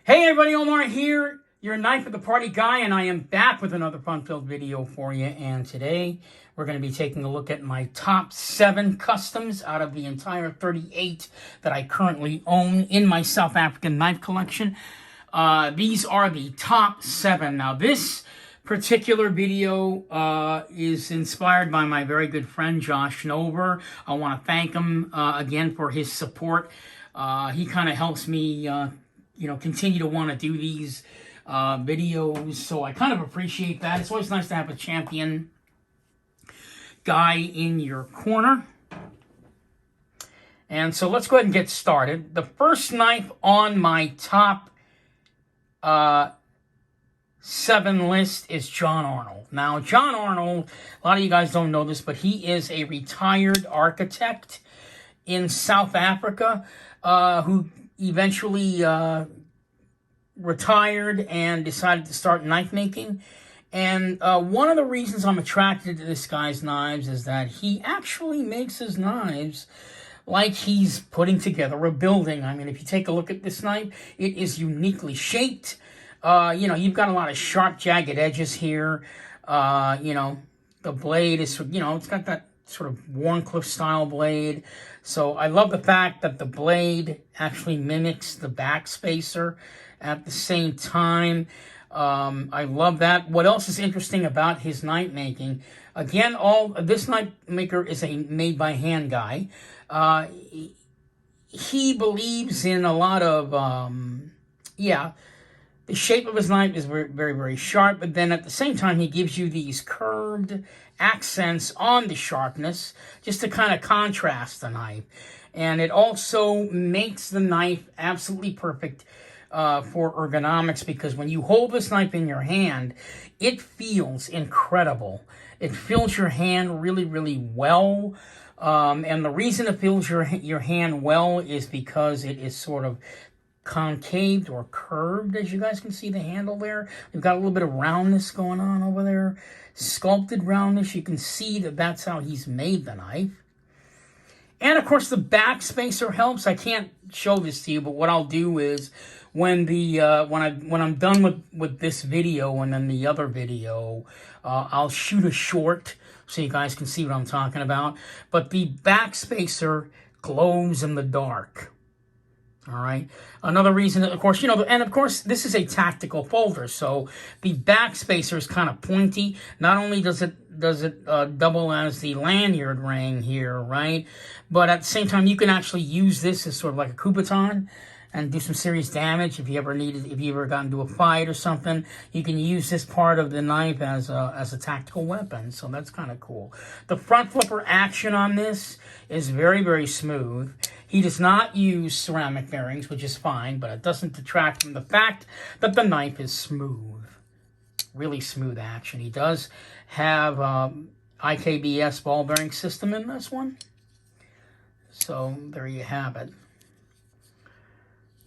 Hey everybody, Omar here, your knife of the party guy, and I am back with another fun-filled video for you. And today we're going to be taking a look at my top 7 customs out of the entire 38 that I currently own in my South African knife collection. These are the top 7. Now this particular video is inspired by my very good friend Josh Nover. I want to thank him again for his support. He kind of helps me continue to want to do these videos, so I kind of appreciate that. It's always nice to have a champion guy in your corner. And so let's go ahead and get started. The first knife on my top 7 list is John Arnold. Now, John Arnold, a lot of you guys don't know this, but he is a retired architect in South Africa who eventually retired and decided to start knife making. And one of the reasons I'm attracted to this guy's knives is that he actually makes his knives like he's putting together a building. I mean, if you take a look at this knife, it is uniquely shaped. You've got a lot of sharp, jagged edges here. The blade is, it's got that sort of Warncliffe style blade. So I love the fact that the blade actually mimics the back spacer at the same time. I love that. What else is interesting about his knife making? Again, this knife maker is a made by hand guy. He believes in a lot of, the shape of his knife is very, very, very sharp, but then at the same time, he gives you these curved accents on the sharpness just to kind of contrast the knife. And it also makes the knife absolutely perfect for ergonomics, because when you hold this knife in your hand, it feels incredible. It fills your hand really, really well. And the reason it fills your hand well is because it is sort of concaved or curved, as you guys can see the handle there. We've got a little bit of roundness going on over there, sculpted roundness. You can see that that's how he's made the knife. And of course the back spacer helps. I can't show this to you, but what I'll do is when I'm done with this video and then the other video, I'll shoot a short so you guys can see what I'm talking about. But the back spacer glows in the dark. All right. Another reason, of course, and of course, this is a tactical folder, so the back spacer is kind of pointy. Not only does it double as the lanyard ring here, right? But at the same time, you can actually use this as sort of like a Kubotan and do some serious damage if you ever got into a fight or something. You can use this part of the knife as a tactical weapon, so that's kind of cool. The front flipper action on this is very, very smooth. He does not use ceramic bearings, which is fine, but it doesn't detract from the fact that the knife is smooth. Really smooth action. He does have IKBS ball bearing system in this one. So there you have it.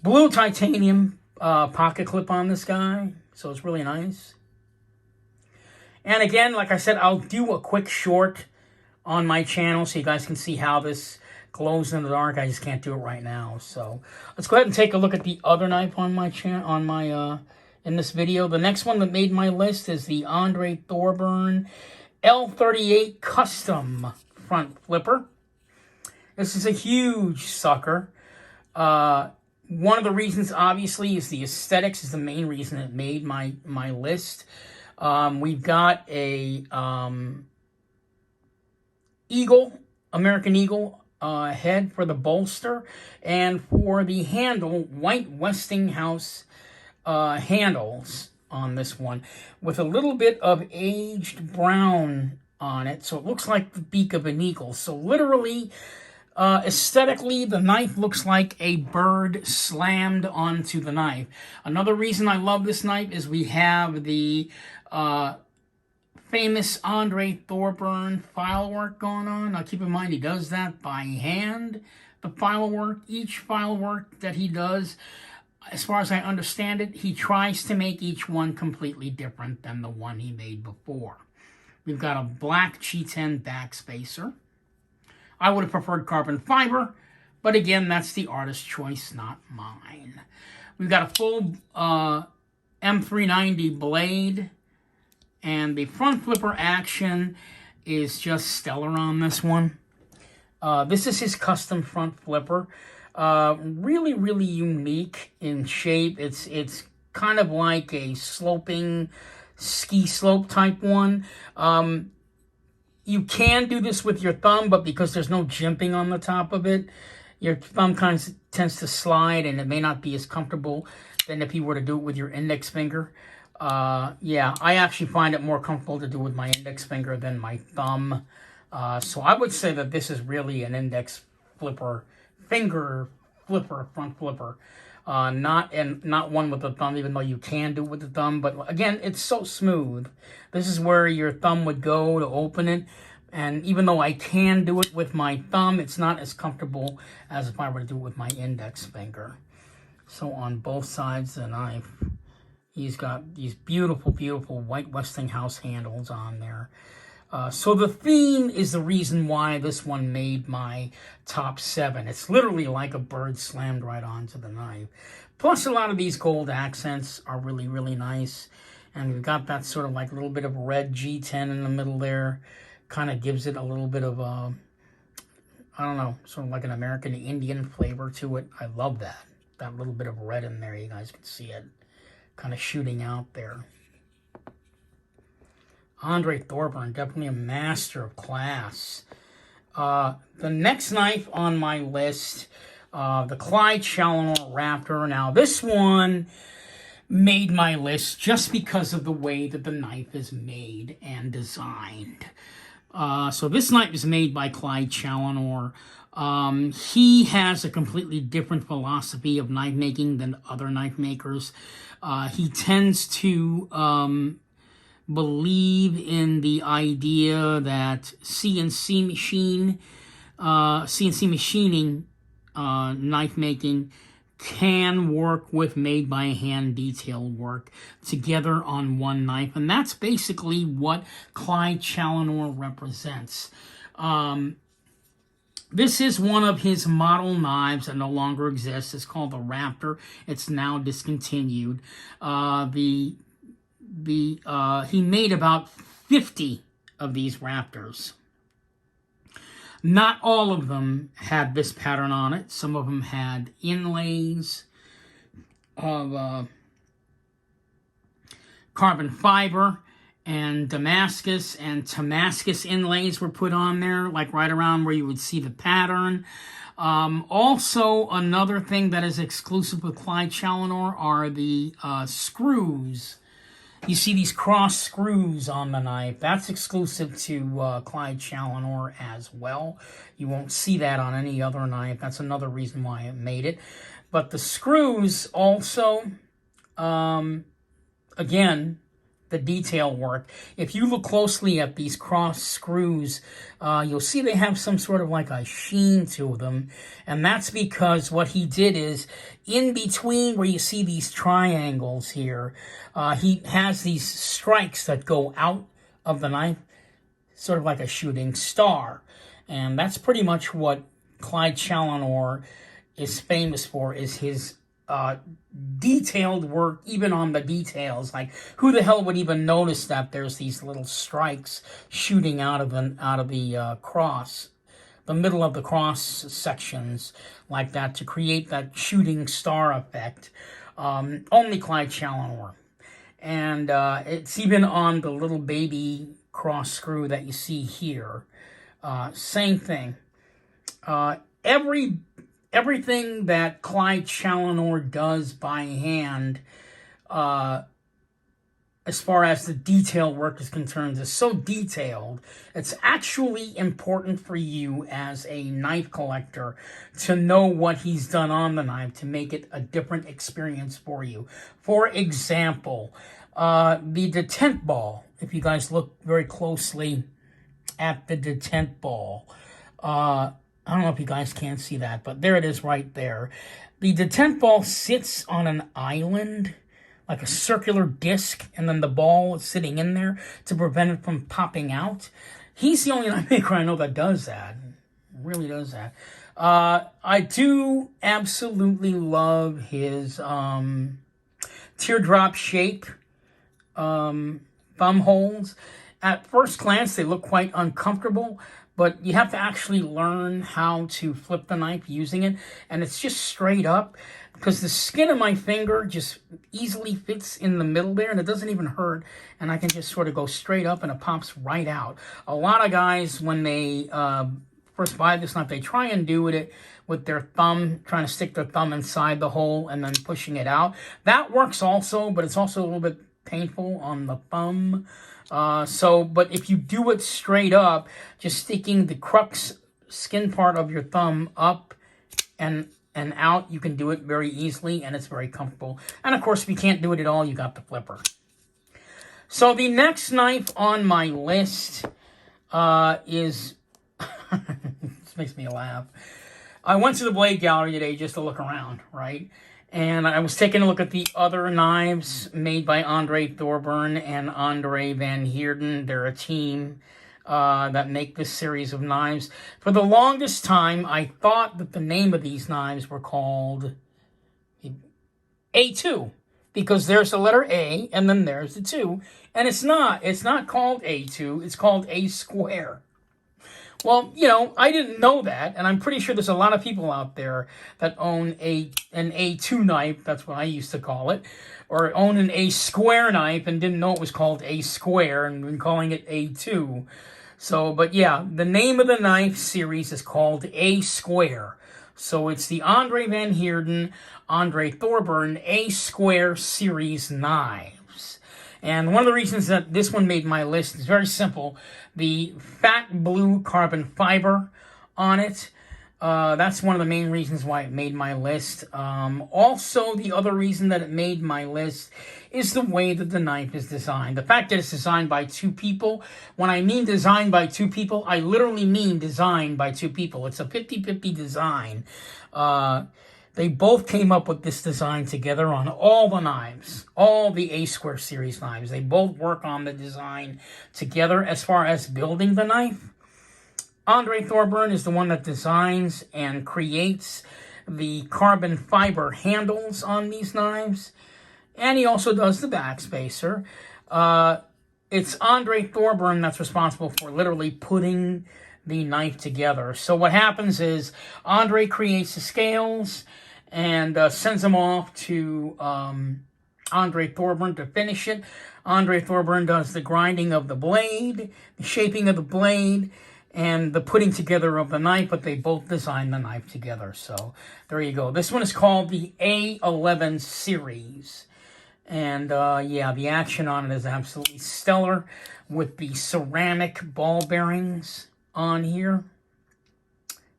Blue titanium pocket clip on this guy, so it's really nice. And again, like I said, I'll do a quick short on my channel so you guys can see how this glows in the dark. I just can't do it right now. So let's go ahead and take a look at the other knife on my channel, in this video. The next one that made my list is the Thorburn L38 Custom Front Flipper. This is a huge sucker. One of the reasons, obviously, is the aesthetics is the main reason it made my list. We've got a American Eagle head for the bolster, and for the handle, white Westinghouse handles on this one with a little bit of aged brown on it, so it looks like the beak of an eagle. So literally, aesthetically, the knife looks like a bird slammed onto the knife. Another reason I love this knife is we have the famous Thorburn file work going on. Now keep in mind, he does that by hand. The file work, each file work that he does, as far as I understand it, he tries to make each one completely different than the one he made before. We've got a black G10 back spacer. I would have preferred carbon fiber, But again, that's the artist's choice, not mine. We've got a full M390 blade, and the front flipper action is just stellar on this one. This is his custom front flipper. Really, really unique in shape. It's kind of like a sloping ski slope type one. You can do this with your thumb, but because there's no jimping on the top of it, your thumb kind of tends to slide, and it may not be as comfortable than if you were to do it with your index finger. Yeah, I actually find it more comfortable to do with my index finger than my thumb. So I would say that this is really an index flipper, finger flipper, front flipper. Not one with the thumb, even though you can do it with the thumb. But again, it's so smooth. This is where your thumb would go to open it. And even though I can do it with my thumb, it's not as comfortable as if I were to do it with my index finger. So on both sides of the knife, he's got these beautiful, beautiful white Westinghouse handles on there. So the theme is the reason why this one made my top 7. It's literally like a bird slammed right onto the knife. Plus, a lot of these gold accents are really, really nice. And we've got that sort of like a little bit of red G10 in the middle there. Kind of gives it a little bit of, I don't know, sort of like an American Indian flavor to it. I love that. That little bit of red in there, you guys can see it kind of shooting out there. Andre Thorburn, definitely a master of class. The next knife on my list, the Clyde Shalom Raptor. Now, this one made my list just because of the way that the knife is made and designed. So this knife is made by Clyde Shalom. He has a completely different philosophy of knife making than other knife makers. He tends to believe in the idea that CNC machining knife making can work with made-by-hand detail work together on one knife. And that's basically what Clyde Shalom represents. This is one of his model knives that no longer exists. It's called the Raptor. It's now discontinued. He made about 50 of these Raptors. Not all of them had this pattern on it. Some of them had inlays of carbon fiber and Damascus and Damascus inlays were put on there, like right around where you would see the pattern. Also, another thing that is exclusive with Clyde Shalom are the screws. You see these cross screws on the knife. That's exclusive to Clyde Shalom as well. You won't see that on any other knife. That's another reason why it made it. But the screws also, again, the detail work. If you look closely at these cross screws, you'll see they have some sort of like a sheen to them. And that's because what he did is, in between where you see these triangles here, he has these strikes that go out of the knife, sort of like a shooting star. And that's pretty much what Clyde Shalom is famous for, is his detailed work, even on the details. Like, who the hell would even notice that there's these little strikes shooting out of the cross, the middle of the cross sections like that, to create that shooting star effect? Only Clyde Shalom. And it's even on the little baby cross screw that you see here. Same thing. Everything that Clyde Shalom does by hand, as far as the detail work is concerned, is so detailed. It's actually important for you as a knife collector to know what he's done on the knife to make it a different experience for you. For example, the detent ball. If you guys look very closely at the detent ball, I don't know if you guys can see that, but there it is right there. The detent ball sits on an island, like a circular disc, and then the ball is sitting in there to prevent it from popping out. He's the only knife maker I know that does that. Really does that. I do absolutely love his teardrop shape thumb holes. At first glance, they look quite uncomfortable, but you have to actually learn how to flip the knife using it, and it's just straight up, because the skin of my finger just easily fits in the middle there, and it doesn't even hurt, and I can just sort of go straight up, and it pops right out. A lot of guys, when they first buy this knife, they try and do it with their thumb, trying to stick their thumb inside the hole and then pushing it out. That works also, but it's also a little bit painful on the thumb. But if you do it straight up, just sticking the crux skin part of your thumb up and out, you can do it very easily, and it's very comfortable. And of course, if you can't do it at all, you got the flipper. So the next knife on my list is... this makes me laugh. I went to the blade gallery today just to look around, right? And I was taking a look at the other knives made by Andre Thorburn and Andre Van Heerden. They're a team that make this series of knives. For the longest time, I thought that the name of these knives were called A2, because there's the letter A and then there's the 2. And it's not. It's not called A2. It's called A square. Well, you know, I didn't know that, and I'm pretty sure there's a lot of people out there that own an A2 knife, that's what I used to call it, or own an A square knife and didn't know it was called A square and been calling it A2. So, but yeah, the name of the knife series is called A square. So it's the Andre Van Heerden, Andre Thorburn A square series knives. And one of the reasons that this one made my list is very simple. The fat blue carbon fiber on it. That's one of the main reasons why it made my list. Also, the other reason that it made my list is the way that the knife is designed. The fact that it's designed by 2 people. When I mean designed by 2 people, I literally mean designed by 2 people. It's a 50-50 design. They both came up with this design together on all the knives, all the A square series knives. They both work on the design together as far as building the knife. Andre Thorburn is the one that designs and creates the carbon fiber handles on these knives. And he also does the backspacer. It's Andre Thorburn that's responsible for literally putting the knife together. So what happens is Andre creates the scales and sends them off to Andre Thorburn to finish it. Andre Thorburn does the grinding of the blade, the shaping of the blade, and the putting together of the knife, but they both design the knife together. So there you go. This one is called the A11 Series. And yeah, the action on it is absolutely stellar with the ceramic ball bearings on here,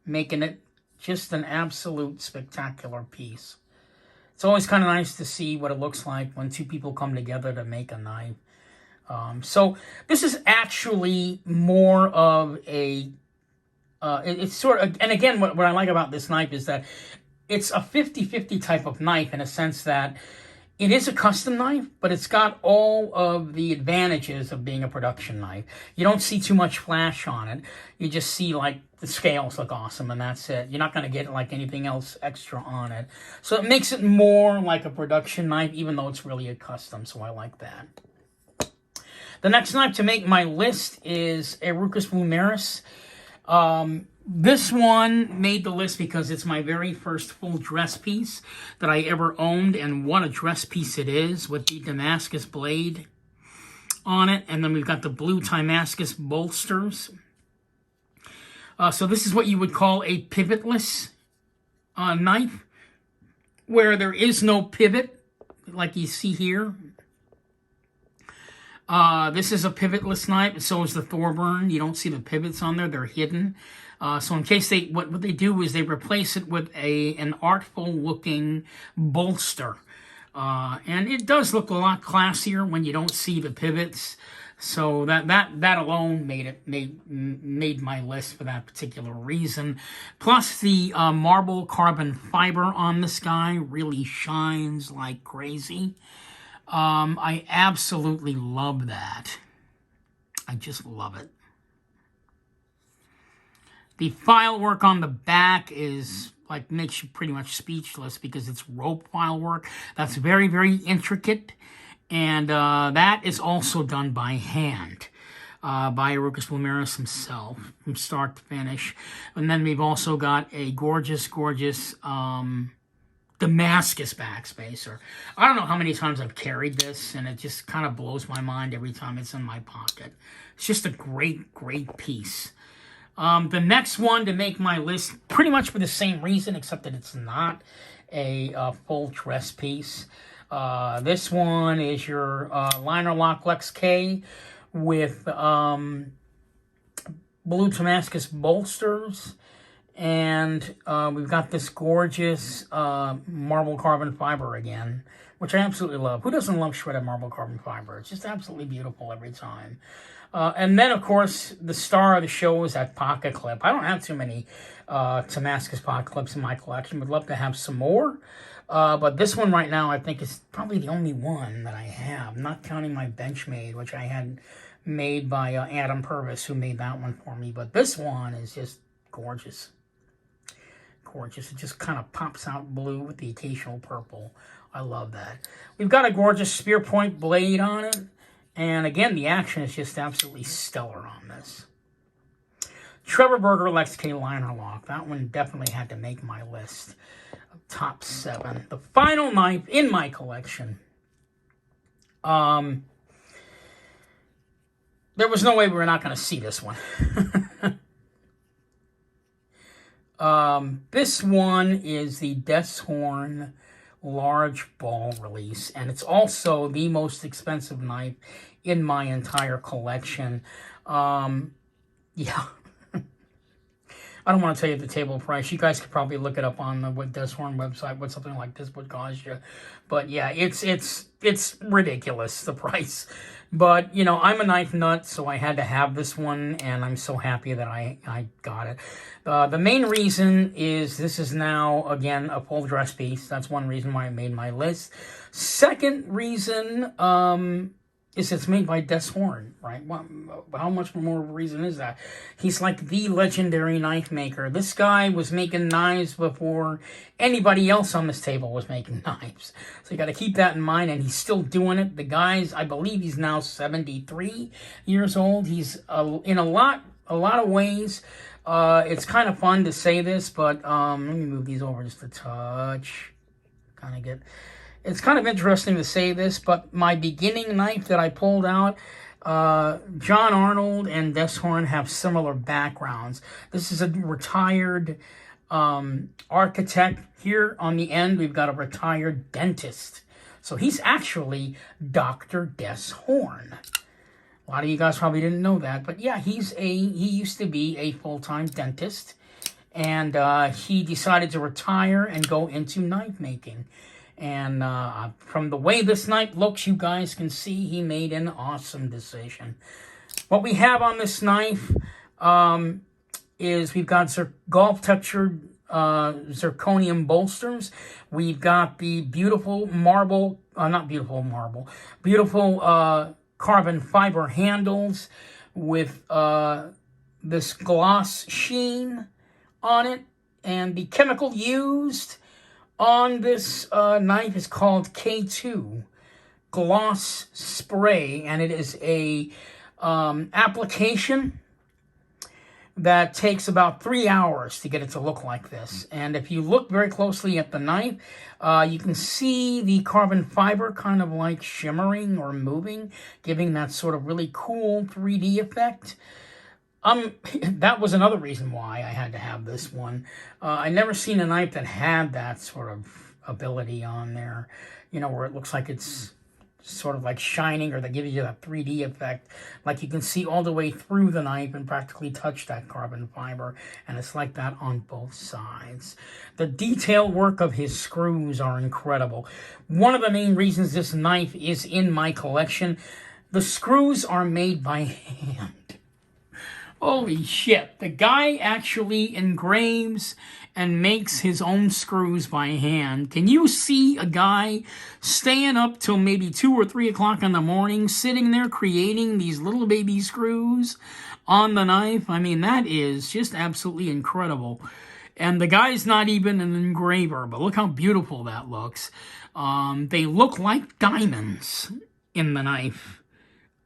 making it just an absolute spectacular piece. It's always kind of nice to see what it looks like when 2 people come together to make a knife. So this is actually more of a, it's sort of, and again, what I like about this knife is that it's a 50-50 type of knife in a sense that it is a custom knife, but it's got all of the advantages of being a production knife. You don't see too much flash on it. You just see, like, the scales look awesome, and that's it. You're not going to get, like, anything else extra on it. So it makes it more like a production knife, even though it's really a custom, so I like that. The next knife to make my list is a Rucus Vulneris. This one made the list because it's my very first full dress piece that I ever owned, and what a dress piece it is with the Damascus blade on it. And then we've got the blue Damascus bolsters. So this is what you would call a pivotless knife, where there is no pivot, like you see here. This is a pivotless knife, so is the Thorburn. You don't see the pivots on there, they're hidden. So in case what they do is they replace it with an artful looking bolster. And it does look a lot classier when you don't see the pivots. So that alone made my list for that particular reason. Plus the marble carbon fiber on this guy really shines like crazy. I absolutely love that. I just love it. The file work on the back is like makes you pretty much speechless because it's rope file work. That's very, very intricate. And that is also done by hand. By Rucus himself from start to finish. And then we've also got a gorgeous, gorgeous Damascus backspacer. I don't know how many times I've carried this, and it just kind of blows my mind every time it's in my pocket. It's just a great, great piece. The next one to make my list, pretty much for the same reason, except that it's not a full dress piece. This one is your liner lock Lex K with blue Damascus bolsters, and we've got this gorgeous marble carbon fiber again, which I absolutely love. Who doesn't love shredded marble carbon fiber? It's just absolutely beautiful every time. And then, of course, the star of the show is that pocket clip. I don't have too many Damascus pocket clips in my collection. Would love to have some more. But this one right now, I think, is probably the only one that I have, not counting my Benchmade, which I had made by Adam Purvis, who made that one for me. But this one is just gorgeous. Gorgeous. It just kind of pops out blue with the occasional purple. I love that. We've got a gorgeous spear point blade on it. And again, the action is just absolutely stellar on this. Trevor Berger Lex K liner lock. That one definitely had to make my list of top 7. The final knife in my collection. There was no way we were not going to see this one. This one is the Deshorn large ball release, and it's also the most expensive knife in my entire collection. Yeah. I don't want to tell you the table price. You guys could probably look it up on the Deshorn website, what something like this would cost you. But yeah, it's ridiculous, the price. But, you know, I'm a knife nut, so I had to have this one, and I'm so happy that I got it. The main reason is this is now, again, a full dress piece. That's one reason why I made my list. Second reason is it's made by Deshorn, right? How much more of a reason is that? He's like the legendary knife maker. This guy was making knives before anybody else on this table was making knives. So you got to keep that in mind, and he's still doing it. The guy's, I believe he's now 73 years old. He's in a lot of ways. It's kind of fun to say this, but let me move these over just a touch. Kind of get... It's kind of interesting to say this, but my beginning knife that I pulled out, John Arnold and Deshorn have similar backgrounds. This is a retired architect. Here on the end, we've got a retired dentist. So he's actually Dr. Deshorn. A lot of you guys probably didn't know that, but yeah, he used to be a full-time dentist, and he decided to retire and go into knife making. And from the way this knife looks, you guys can see he made an awesome decision. What we have on this knife is we've got golf textured zirconium bolsters. We've got the beautiful beautiful carbon fiber handles with this gloss sheen on it. And the chemical used on this knife is called K2 Gloss Spray, and it is a application that takes about 3 hours to get it to look like this. And if you look very closely at the knife, you can see the carbon fiber kind of like shimmering or moving, giving that sort of really cool 3D effect. That was another reason why I had to have this one. I never seen a knife that had that sort of ability on there, you know, where it looks like it's sort of like shining, or they give you that 3D effect, like you can see all the way through the knife and practically touch that carbon fiber, and it's like that on both sides. The detail work of his screws are incredible. One of the main reasons this knife is in my collection, the screws are made by hand. Holy shit. The guy actually engraves and makes his own screws by hand. Can you see a guy staying up till maybe 2 or 3 o'clock in the morning, sitting there creating these little baby screws on the knife? I mean, that is just absolutely incredible. And the guy's not even an engraver, but look how beautiful that looks. They look like diamonds in the knife.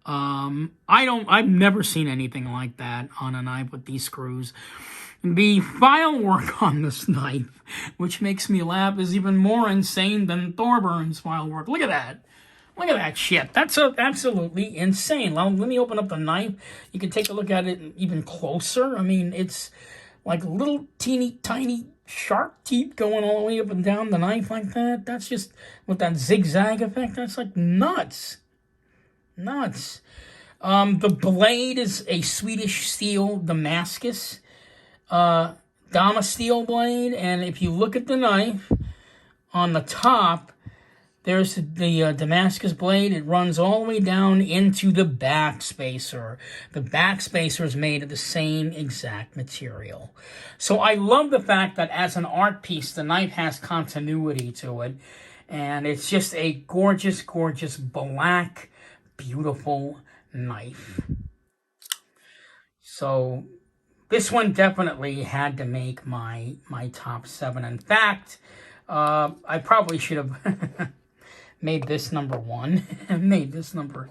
I've never seen anything like that on a knife with these screws. The file work on this knife, which makes me laugh, is even more insane than Thorburn's file work. Look at that. Look at that shit. That's absolutely insane. Well, let me open up the knife. You can take a look at it even closer. I mean, it's like little teeny tiny shark teeth going all the way up and down the knife like that. That's just, with that zigzag effect, that's like nuts. Nuts. The blade is a Swedish steel Damascus Dama steel blade, and if you look at the knife on the top, there's the Damascus blade. It runs all the way down into the back spacer. The back spacer is made of the same exact material. So I love the fact that as an art piece, the knife has continuity to it, and it's just a gorgeous, gorgeous black, beautiful knife. So this one definitely had to make my top 7. In fact, I probably should have made this number 1 and made this number,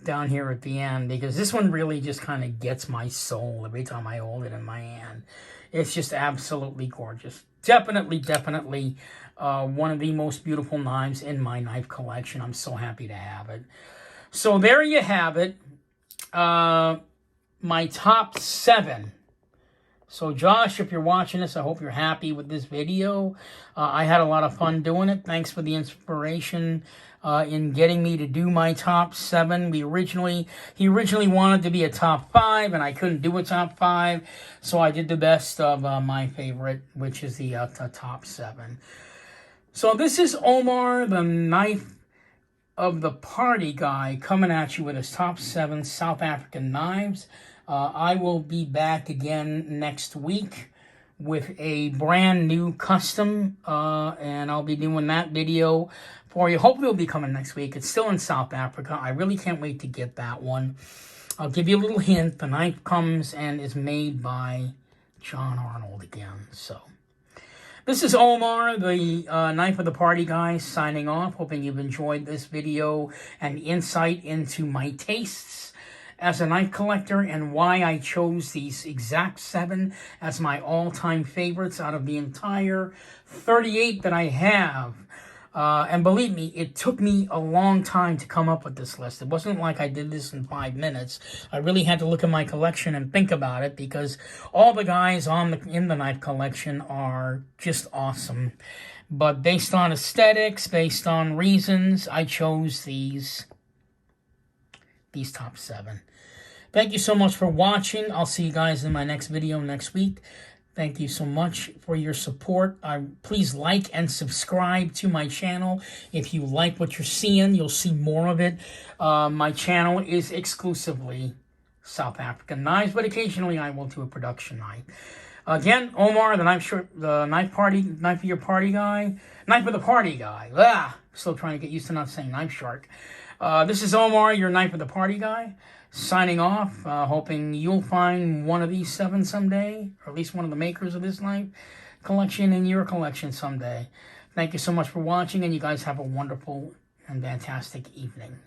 down here at the end, because this one really just kind of gets my soul every time I hold it in my hand. It's just absolutely gorgeous. Definitely one of the most beautiful knives in my knife collection. I'm so happy to have it. So there you have it. My top 7. So Josh, if you're watching this, I hope you're happy with this video. I had a lot of fun doing it. Thanks for the inspiration in getting me to do my top 7. He originally wanted to be a top 5, and I couldn't do a top 5, so I did the best of my favorite, which is the top 7. So this is Omar, the knife of the party guy, coming at you with his top 7 South African knives. I will be back again next week with a brand new custom, and I'll be doing that video for you. Hopefully it'll be coming next week. It's still in South Africa. I really can't wait to get that one. I'll give you a little hint. The knife comes and is made by John Arnold again. So this is Omar, the Knife of the Party guy, signing off. Hoping you've enjoyed this video and insight into my tastes as a knife collector and why I chose these exact 7 as my all-time favorites out of the entire 38 that I have. And believe me, it took me a long time to come up with this list. It wasn't like I did this in 5 minutes. I really had to look at my collection and think about it, because all the guys in the knife collection are just awesome. But based on aesthetics, based on reasons, I chose these top 7. Thank you so much for watching. I'll see you guys in my next video next week. Thank you so much for your support. Please like and subscribe to my channel. If you like what you're seeing, you'll see more of it. My channel is exclusively South African knives, but occasionally I will do a production knife. Again, Omar, the knife of your party guy, knife of the party guy. Still trying to get used to not saying knife shark. This is Omar, your knife of the party guy, signing off, hoping you'll find one of these 7 someday, or at least one of the makers of this knife collection in your collection someday. Thank you so much for watching, and you guys have a wonderful and fantastic evening.